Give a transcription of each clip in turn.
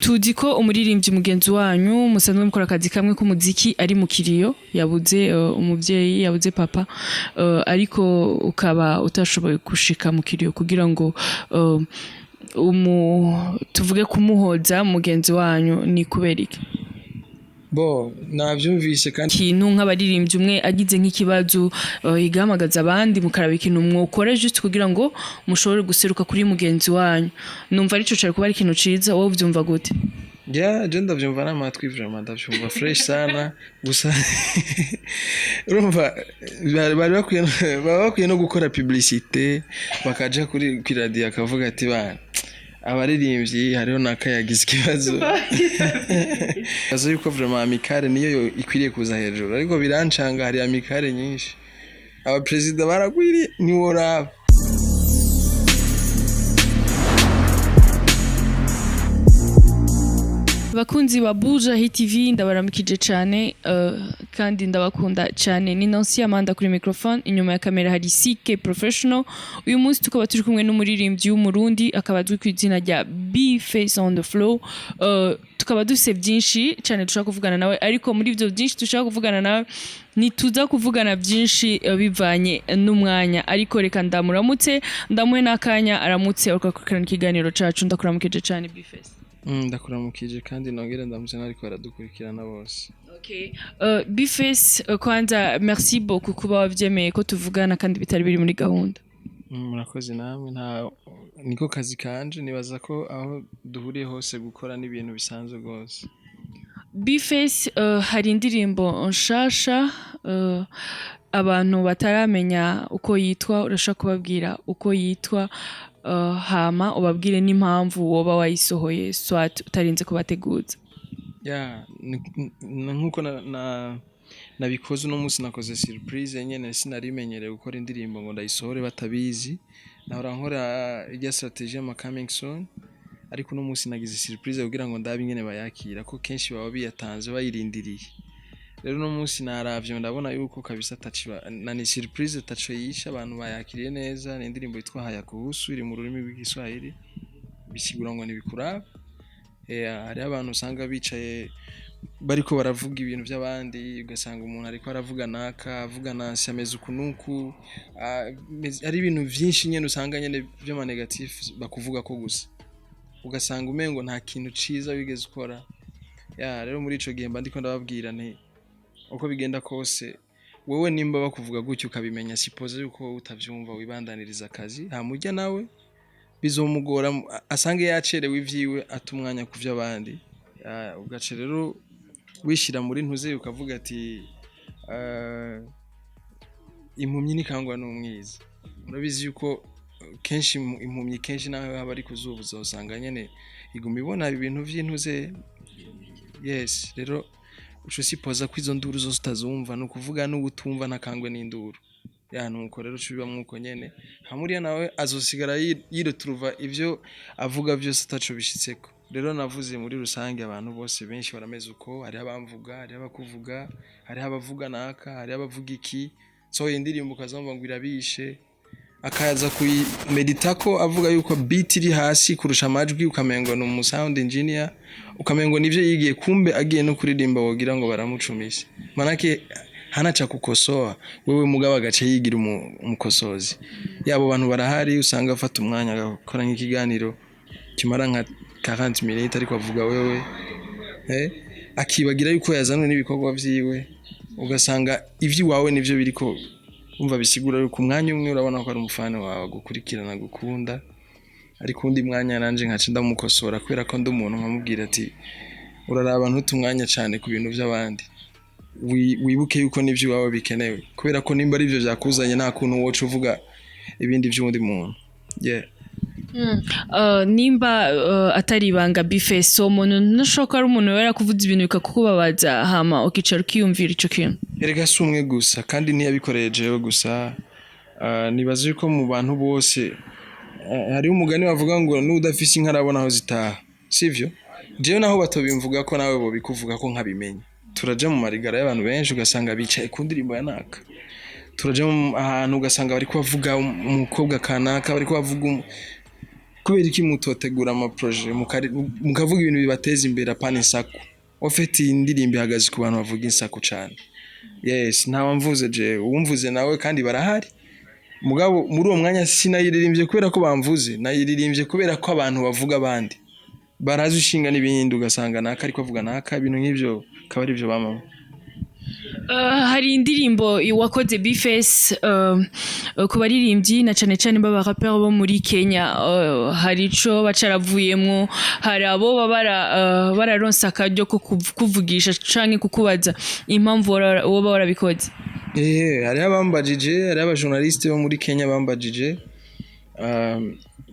tuzi ko umuririmbyi mugenzi wanyu musanzwe mukora akazi kamwe k'umuziki ari mu kiriyo yabuze umuvyeyi yabuze papa ariko ukaba utashoboye gushika mu kiriyo kugira ngo tuvuge kumuhoza mugenzi wanyu ni kubera iki bo navyumvise kandi kintu nk'abaririmbyi umwe agize nk'ikibazo igamagaza abandi mukaraba ikintu mwokora just kugira ngo mushobore guseruka kuri mugenzi wanyu numva arico cari kuba ari ikintu ciza wowe uvyumva gute je ndavyumva n'amatwi vraiment ndavyumva fresh sana gusa urumva bari bakwiye no gukora publicité bakaja kuri radio akavuga ati bana abaririmbyi hariho nakayagize ikibazo azo yuko vraiment amicale niyo ikwiriye kuza hejuru ariko birancanga hari amicale nyinshi aba president baragwiri ni woraba bakunzi ba Buja Hit TV ndabaramukije cyane kandi ndabakunda cyane ni Nancy Amanda kuri microphone inyuma ya kamera hari CK Professional uyu munsi tukaba turi kumwe n'umuririmbyi w'umurundi akaba azwi ku izina rya B-Face on the Flow tukaba dufise byinshi cyane dushaka kuvugana nawe ariko muri ivyo byinshi dushaka kuvugana nawe nituza kuvugana byinshi bivanye n'umwanya ariko reka ndamuramutse ndamuhe n'akanya aramutse ukakurikirana ikiganiro cacu ndakuramukije cyane B-Face ndakuramukije kandi nongere ndamutse nariko baradukurikirana bose. Okay. B-Face kwanza merci beaucoup kuba wavyemeye ko tuvugana kandi bitari biri muri gahunda. Murakoze namwe niko kazi kanje nibaza ko aho duhuriye hose gukora n'ibintu bisanzwe gose. B-Face hari indirimbo nshasha abantu bataramenya uko yitwa urashaka kubabwira uko yitwa hama ubabwire n'impamvu woba wayisohoye swat utarinze kubateguza nkuko nabikoze uno munsi nakoze surprise nyene sinarimenyereye gukora indirimbo ngo ndayisohore batabizi nahora nkora ijya strategy ama coming soon ariko uno munsi nagize surprise kugira ngo ndabe nyene bayakira ko kenshi baba biyatanze bayirindiriye rero no munsi naravye ndabona yuko kabisa tachiba na ni surprise tacho yisha abantu bayakiriye neza ni indirimbo yitwa haya kuhusu iri mu rurimi rw'Igiswahili bisigura ngo nibikura hari abantu usanga bicaye bariko baravuga ibintu by'abandi ugasanga umuntu ariko aravuga naka avuga nasi ameze ukunuku ari ibintu byinshi nyene usanga nyene byo ma negative bakuvuga ko gusa ugasanga umengo nta kintu ciza wigeze ukora rero muri ico gihe mba ndiko ndababwira uko bigenda kose wewe nimba bakuvuga gutyo ukabimenya sipoze yuko utavyumva wibandaniriza akazi hamujya nawe bizomugora asange yacerewe ivyiwe atumwanya kuvya abandi ugace rero wishira muri ntuze ukavuga ati impumyi nikangwa n'umwiza murabizi yuko kenshi impumyi kenshi naho haba ari kuzubuza usanga nyene iguma ibona ibintu vy'intuze yes rero uco sipoza ko izo nduru zose utazumva no kuvuga no gutumva nakangwe n'induru nuko rero uciba mwuko nyene hamuriya nawe azosigara yiretruva ivyo avuga byose ataco bishitseko rero navuze muri rusange abantu bose benshi barameze uko hari abamvuga hari abakuvuga hari abavuga naka hari abavuga iki so indirimbo kazomba ngo irabishe akaza kuyimeditako avuga yuko beat iri hasi kurusha amajwi ukamengo no mu sound engineer ukamengo nivyo yigiye kumbe agiye no kuririmba wogira ngo baramucumise manake hanacha kukosoa wewe mugabo agace yigira umukosozi yabo bantu barahari usanga afata umwanya agakora nk'ikiganiro kimara nka 40 minutes ariko avuga wewe akibagira yuko yazanwe n'ibikorwa vyiwe ugasanga ivyi wawe nivyo biriko umva bisigura yuko umwanya umwe urabona ko ari umufana wawe gukurikirana gukunda ariko undi mwanya nanje nkaca ndamukosora kubera ko ndi umuntu nkamubwira ati uraraba ntutumwanya cyane ku bintu by'abandi wibuke yuko nivyo wawe bikenewe kubera ko nimba ari byo byakuzanye nta kuntu woca uvuga ibindi by'undi muntu nimba atari ibanga B-Face umuntu nashaka ari umuntu wera kuvuza ibintu bikakubabaza hama ukicara ukiyumvira ico kintu erega si umwe gusa kandi ntiyabikoreye jewe gusa nibaze yuko mu bantu bose hari umugani bavuga ngo n'udafise inka arabona aho zitaha sivyo jewe naho batobimvuga ko nawe bo bikuvuga ko nkabimenya turaje mu marigara y'abantu benshi ugasanga bicaye ku ndirimbo ya naka turaje ahantu ugasanga bari kubavuga umukobwa kanaka bari kubavuga kubera iki mutotegura ama projet mukavuga ibintu bibateza imbere apana insaku ofite indirimbo ihagaze ku bantu bavuga insaku cyane yes ntawe mvuze je uwumvuze nawe kandi barahari mugabo muri uwo mwanya sinayiririmbye kubera ko bamvuze nayiririmbye kubera ko abantu bavuga abandi barazi ushinga n'ibindi ugasanga naka ariko avuga naka ibintu nk'ivyo kaba ari byo bamama. Hari indirimbo wakoze Bface ku baririmbyi na cane cane baba rapper bo muri Kenya hari ico bacaravuyemwo hari abo bararonsa akaryo ko kuvugisha canke kukubaza impamvu woba warabikoze. Hari abambajije hari abajournaliste bo muri Kenya bambajije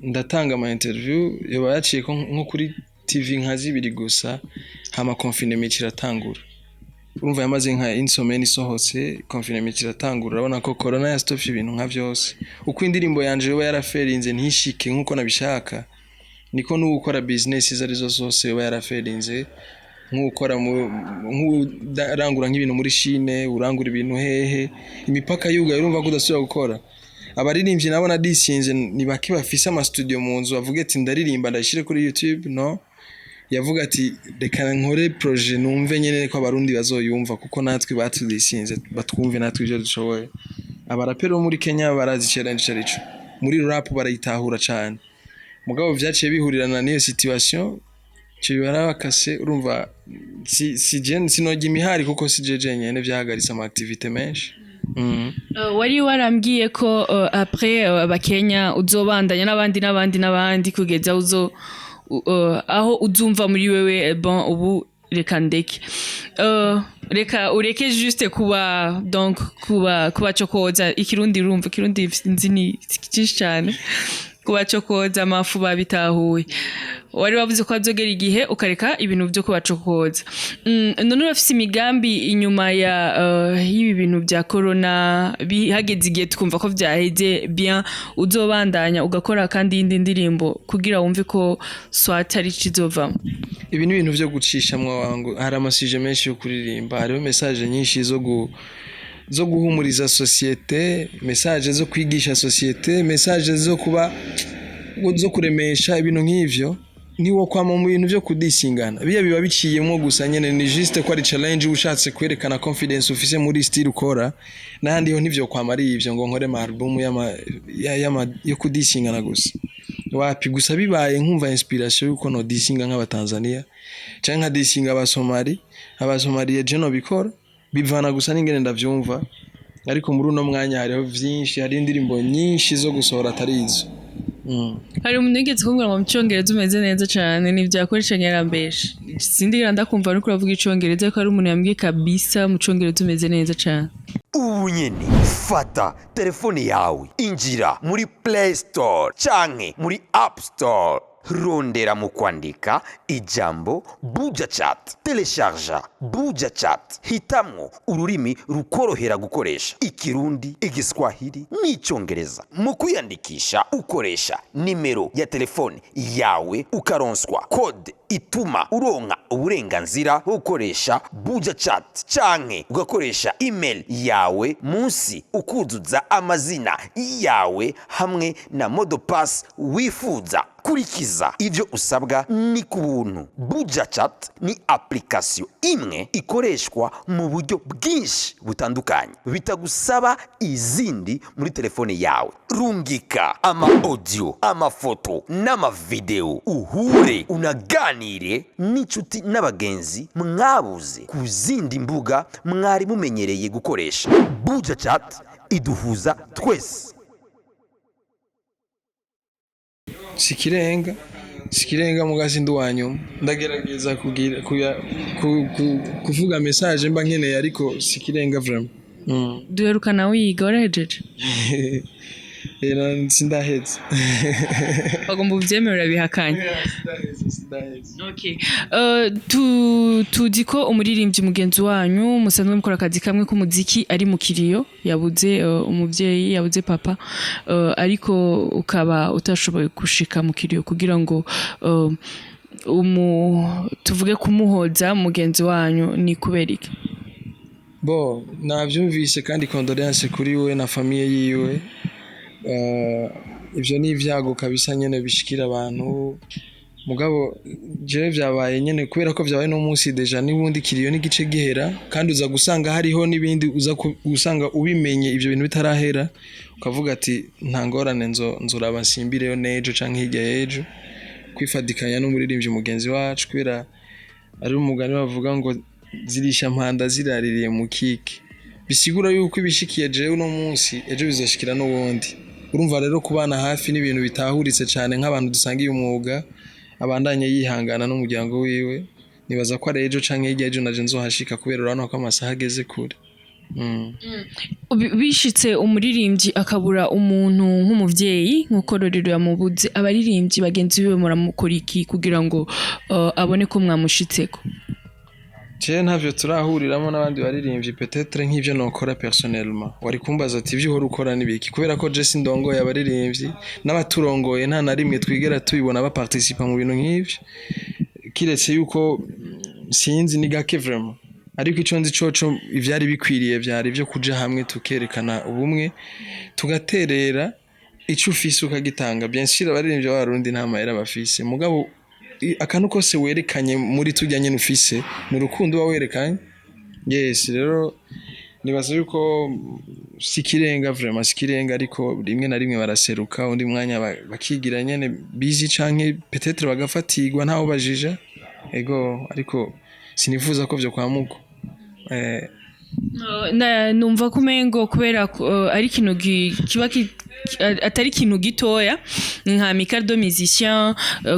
ndatanga ama interview yoba yaciye nko kuri TV nka zibiri gusa hama confinement iratangura urumva yamaze nka insomeni isohotse confinement iratangura urabona ko corona yastofye ibintu nka byose uko indirimbo yanje yoba yaraferinze ntishike nkuko nabishaka niko n'ukora business izarizo zose yoba yaraferinze nk'ukora nk'urangura nk'ibintu muri Chine urangura ibintu hehe imipaka yuga urumva ko udasubira gukora abaririmbyi nabo na disinze ni baki bafise ama studio mu nzu bavuga ati ndaririmba ndashire kuri YouTube no yavuga ati reka nkore projet numve nyene ko abarundi bazoyumva kuko natwe batudisinze batwumve natwe ivyo dushoboye abarapero muri Kenya barazi challenge carico muri rap barayitahura cyane mugabo vyaciye bihurirana niyo situation cibara bakase urumva si gen sinogi imihari kuko si jeje nyene vyahagaritse ama activité menshi. Wari warambwiye ko après abakenya uzobandanya n'abandi kugeza aho uzumva muri wewe bon ubu reka ndeke reka ureke juste kuba cokoza ikirundi urumva ikirundi nzi ni cyinshi cyane kuba cokoza amafu babitahuye wari wavuze ko azogera igihe ukareka ibintu byo kuba cokoza none urafise imigambi inyuma y'ibi bintu bya corona bihageze igihe twumva ko vyaheze bien uzobandanya ugakora kandi indi ndirimbo kugira wumve ko swat ari kizovamo ibi ni ibintu byo gucishamwa wangu hari amasije menshi yo kuririmba hariho message nyinshi zo guhumuriza societe message zo kwigisha societe message zo kuremesha ibintu nk'ivyo niwo kwama mu bintu byo kudisingana biba biciyemo gusa nyene ni juste ko ari challenge ushatse kwerekana confidence ufise muri style ukora nahandi ho nivyo kwama ari ivyo ngo nkore ma album yo kudisingana gusa wapi gusa bibaye nkumva inspiration yuko no disinga nk'abatanzania canke nka disinga abasomali je no bikora bivana gusa n'ingene ndavyumva ariko muri uno mwanya hariho vyinshi hari indirimbo nyinshi zo gusohora atarizo. Hari umuntu yigeze kumbwira ngo mucyongereza umeze neza cyane ni byakoresha nyarambesha sindi ndakumva no kuravuga icyongereza ko ari umuntu yambwiye kabisa mucyongereza umeze neza cyane. Ubu nyene fata telefone yawe injira muri Play Store canke muri App Store rondera mu kwandika ijambo Buja Chat telecharge Buja Chat hitamwo ururimi rukorohera gukoresha ikirundi igiswahili n'icyongereza mu kwiyandikisha ukoresha nimero ya telefone yawe ukaronswa code ituma uronka uburenganzira bwo gukoresha Buja Chat canke ugakoresha email yawe munsi ukuzuza amazina yawe hamwe na modopass wifuza kurikiza ivyo usabwa ni ku buntu. Buja Chat ni application imwe ikoreshwa mu buryo bwinshi butandukanye bitagusaba izindi muri telefone yawe. Rungika ama audio amafoto n'ama video uhure unaganire n'inshuti n'abagenzi mwabuze ku zindi mbuga mwari mumenyereye gukoresha. Buja Chat iduhuza twese. Sikirenga mugazi nduwanyu ndagerageza kuvuga message mba nkeneye ariko sikirenga vraiment. Duherukana wiga warahejeje era sindaheze bagomba ubyemerera bihakanye. Okay tuzi ko umuririmbyi mugenzi wanyu musanzwe mukora akazi kamwe k'umuziki ari mu kiriyo yabuze umuvyeyi yabuze papa ariko ukaba utashoboye gushika mu kiriyo kugira ngo tuvuge kumuhoza mugenzi wanyu ni kuberiki? Navyumvise kandi condoléances kuri we na famille yiwe ivyo ni ivyago kabisa nyene bishikira abantu mugabo jewe vyabaye nyene kubera ko vyabaye no munsi deja nibundi kiriyo n'igice gihera kandi uza gusanga hariho nibindi uza gusanga ubimenye ivyo bintu bitarahera ukavuga ati nta ngorane nzoraba nsimbireyo nejo canke hirya yejo kwifadikanya n'umuririmbyi mugenzi wacu kubera ari umugani bavuga ngo zirisha mpanda ziraririye mu kike bisigura yuko ibishikiye jewe uno munsi ejo bizoshikira n'ubundi urumva rero kubana hafi n'ibintu bitahuritse cyane nk'abantu dusangiye umwuga abandanye yihangana n'umuryango wiwe nibaza ko ari ejo canke hirya ejo naje nzohashika kubera urabona ko amasaha ageze kure. Bishitse umuririmbyi akabura umuntu nk'umuvyeyi nk'uko Rorero yamubuze abaririmbyi bagenzi biwe muramukora iki kugira ngo abone ko mwamushitseko? Je ntavyo turahuriramo n'abandi baririmbyi peut-être nk'ivyo nokora personnellement wari kumbaza ati ivyo uhora ukora nibiki kubera ko je sindongoye abaririmbyi n'abaturongoye nta na rimwe twigera tubibona baparticipa mu bintu nk'ivyo kiretse yuko sinzi ni gake vraiment ariko ico nzi coco ivyari bikwiriye vyari byo kuja hamwe tukerekana ubumwe tugaterera ico ufise ukagitanga bien sûr abaririmbyi b'abarundi nta mahera bafise mugabo akantu kose werekanye muri tujyanye n'ufise n'urukundo wawerekanye yes rero nibaza yuko sikirenga vraiment sikirenga ariko rimwe na rimwe baraseruka undi mwanya bakigira nyene busy canke peut-être bagafatirwa ntaho bajija ego ariko sinifuza ko vyo kwa mugo numva kumengo kubera ari kintu kiba atari kintu gitoya nka Micardo musicien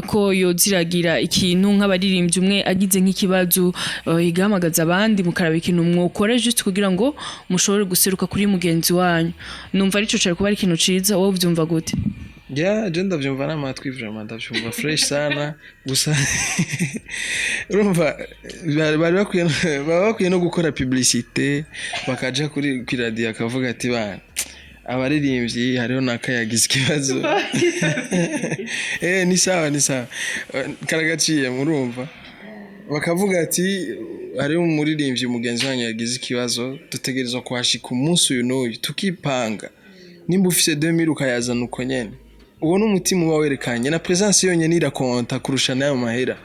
ko yoziragira ikintu nk'abaririmbyi umwe agize nk'ikibazo igamagaza abandi mukaraba ikintu mwokora just kugira ngo mushobore guseruka kuri mugenzi wanyu numva arico cyari kuba ari ikintu ciza wowe uvyumva gute? Yeah, je ndavyumva n'amatwi vraiment ndavyumva fresh sana gusa urumva bari bakwiye no gukora publicité bakaja kuri radio akavuga ati bana abaririmbyi hariho nakayagize ikibazo ni sawa karagaciye murumva bakavuga ati hariho umuririmbyi mugenzi wanyu yagize ikibazo dutegerezwa kuhashika umunsi uyu n'uyu tukipanga nimba ufise 2000 ukayazana uko nyene uwo n'umutima uba werekanye na presence yonyene irakonta kurusha nayo mahera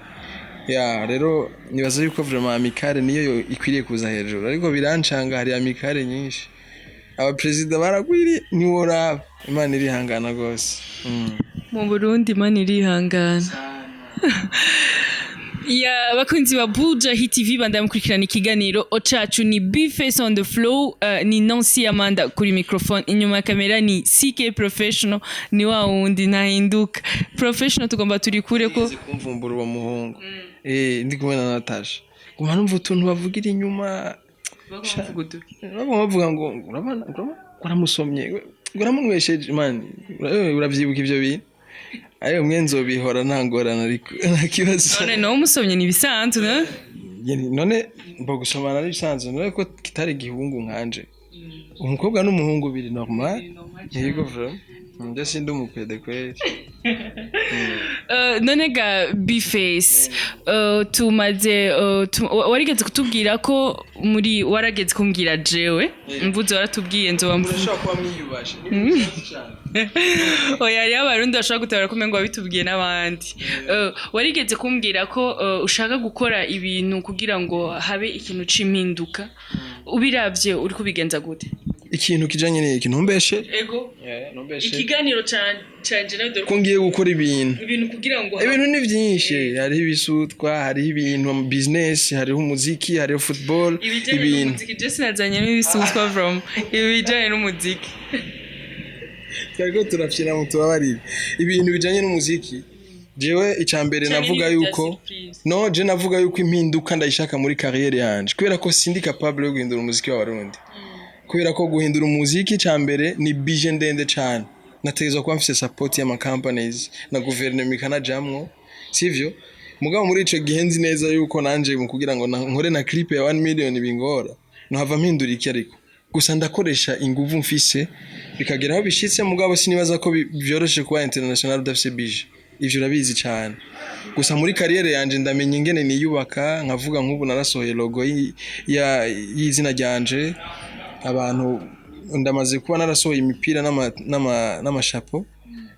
ya rero nibaza yuko vraiment amicale niyo ikwiriye kuza hejuru ariko birancanga hari amicale nyinshi aba president baragwiri ni wora Imana irihangana gose mu Burundi Imana irihangana ya bakunzi ba Buja Hit TV bandamukurikirana ikiganiro ocacu ni B-Face on the flow ni Nancy Amanda kuri microphone inyuma ya kamera ni CK Professional ni wa wundi nahinduka Professional tugomba turi kure ko kumvumbura uwo muhungu ndi kumwe na Natasha guma numva utuntu bavugira inyuma bavuga ngo urabona uramusomye uramunwesheje man uravyibuka ivyo bintu ayo mwenzo bihora ntangorana ariko nakibazo none no umusomye ni bisanzwe none mbo gusomana ari bisanzwe none ko kitari gihungu nkanje umukobwa n'umuhungu biri normal yego vraiment nje sindi umupede kweli none ga B-Face tumaze warigeze kutubwira ko muri warageze kumbwira jewe mvuze waratubwiye nzo bamufasha kwa mwiyubashe oya ari abarundi bashaka gutabara ko mengo babitubwiye n'abandi warigeze kumbwira ko ushaka gukora ibintu kugira ngo habe ikintu cimpinduka ubiravye uri kubigenza gute ikintu kijanye n'iki ntumbeshe ego ntumbeshe ikiganiro canje nawe ko ngiye gukora ibintu kugira ngo ibintu ni byinshi hariho ibisutwa hariho ibintu business hariho umuziki hariho football ibintu just nazanye n'ibisutwa from ibijanye n'umuziki Twego turafyina mu tubabarire ibintu bijanye n'umuziki jewe icambere navuga yuko je navuga yuko impinduka ndayishaka muri carrière yanje kubera ko sindi capable yo guhindura umuziki w'abarundi kubera ko guhindura umuziki cambere ni bije ndende cyane nategezwa kuba mfise support y'ama companies na guverinoma ikanajamwo sivyo mugabo muri ico gihe nzi neza yuko nanje mu kugira ngo nkore na clip ya 1 million bingora no hava mpindura iki ariko gusa ndakoresha inguvu mfise bikagera aho bishitse mugabo sinibaza ko byoroshe kuba international udafise bije ivyo urabizi cyane gusa muri carrière yanje ndamenye ingene niyubaka nkavuga nk'ubu narasohoye logo y'izina ryanje abantu ndamaze kuba narasohoye imipira n'amashapo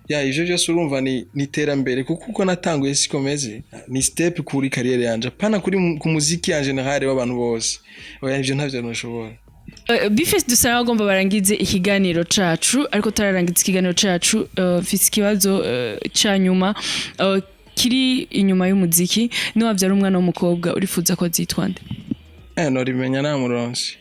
ya ivyo byose urumva ni terambere kuko uko natanguye sikomeze ni step kuri career yanje pana kuri ku muziki en general w'abantu bose oya ivyo ntavyo nashobora. Bifes dusaba agomba barangize ikiganiro cacu ariko tararangiza ikiganiro cacu mfise ikibazo cyanyuma kiri inyuma y'umuziki no wavyara umwana w'umukobwa urifuza ko zitwande no rimenya na muronsi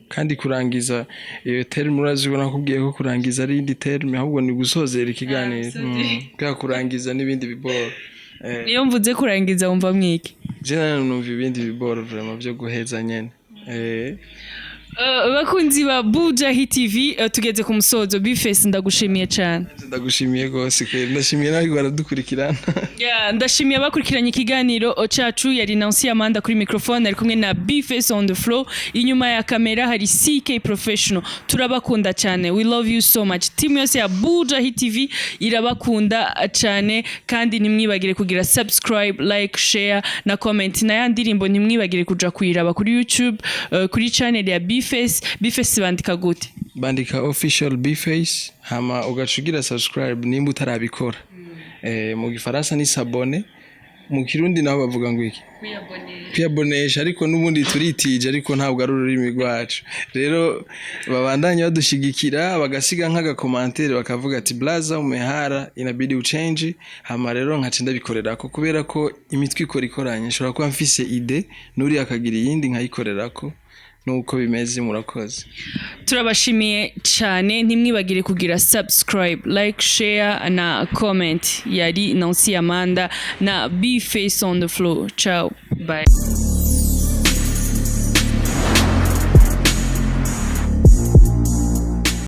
kandi kurangiza iyo term urazi nakubwiye ko kurangiza ari indi term ahubwo ni gusozera ikiganiro kwa kurangiza n'ibindi biboro niyo mvuze kurangiza wumva mwiki je numva ibindi biboro vraiment byo guheza nyene bakunzi ba Buja Hit TV tugeze ku musozo Bifes ndagushimiye cyane ndagushimiye gose kweli ndashimiye nawe baradukurikirana ndashimiye abakurikiranye ikiganiro cacu yari Nancy Amanda kuri microphone ari kumwe na Bifes on the floor inyuma ya kamera hari CK Professional turabakunda cyane we love you so much team yose ya Buja Hit TV irabakunda cyane kandi nimwibagire kugira subscribe like share na comment na ya ndirimbo nimwibagire kuja kuyiraba kuri YouTube kuri channel ya Bifes bandika gute bandika official Bifes hama ugacugira subscribe nimba utarabikora mu gifaransa ni s'abonner mu kirundi naho bavuga ngo iki kwiyabonesha ariko nubundi turitije ariko ntabwo ari ururimi rwacu rero babandanye badushigikira bagasiga nk'aga commentaire bakavuga ati blaza umehara inabidi uchange hama rero nkacinda bikorerako kubera ko imitwe ikoranye nshobora kuba mfise ide nuri akagira yindi nkayikorerako nuko bimeze murakoze turabashimiye cyane ntimwibagire kugira subscribe like share na comment yari Nancy Amanda na Bifes on the floor ciao bye